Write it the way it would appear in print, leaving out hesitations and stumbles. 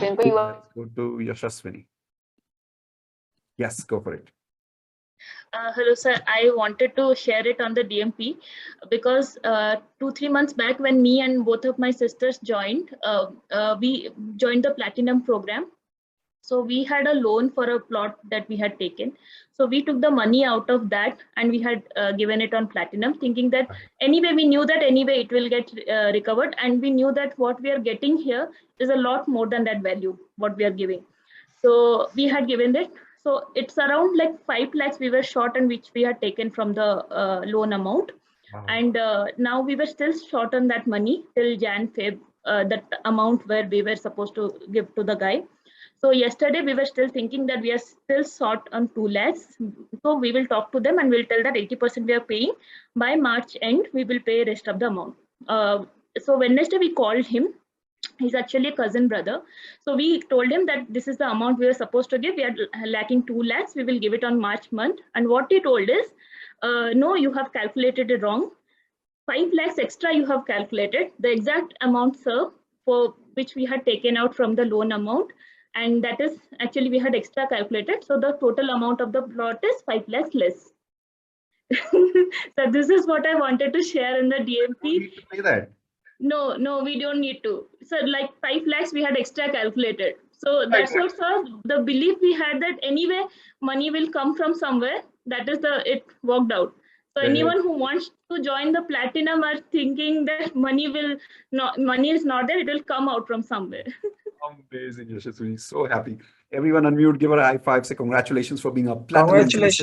Let's go to Yashaswini. Yes, go for it. Hello, sir. I wanted to share it on the DMP because 2-3 months back, when me and both of my sisters joined, we joined the Platinum program. So we had a loan for a plot that we had taken. So we took the money out of that and we had given it on Platinum, thinking that anyway, we knew that anyway it will get recovered. And we knew that what we are getting here is a lot more than that value, what we are giving. So we had given it. So it's around like 5 lakhs we were short and which we had taken from the loan amount. Wow. And now we were still short on that money till Jan, Feb, that amount where we were supposed to give to the guy. So yesterday we were still thinking that we are still short on 2 lakhs. So we will talk to them and we'll tell that 80% we are paying. By March end, we will pay rest of the amount. So Wednesday we called him. He's actually a cousin brother. So we told him that this is the amount we were supposed to give. We are lacking 2 lakhs. We will give it on March month. And what he told is, no, you have calculated it wrong. 5 lakhs extra you have calculated. The exact amount, sir, for which we had taken out from the loan amount. And that is actually we had extra calculated. So the total amount of the plot is 5 lakhs less. So this is what I wanted to share in the DMP. You need to pay that. No, we don't need to. So like 5 lakhs we had extra calculated. So that's Right. also the belief we had that anyway money will come from somewhere. That is it worked out. So anyone who wants to join the Platinum are thinking that money is not there, it will come out from somewhere. Amazing, Yashaswini. So happy. Everyone unmute, give her a high five. Say congratulations for being a Platinum. Congratulations.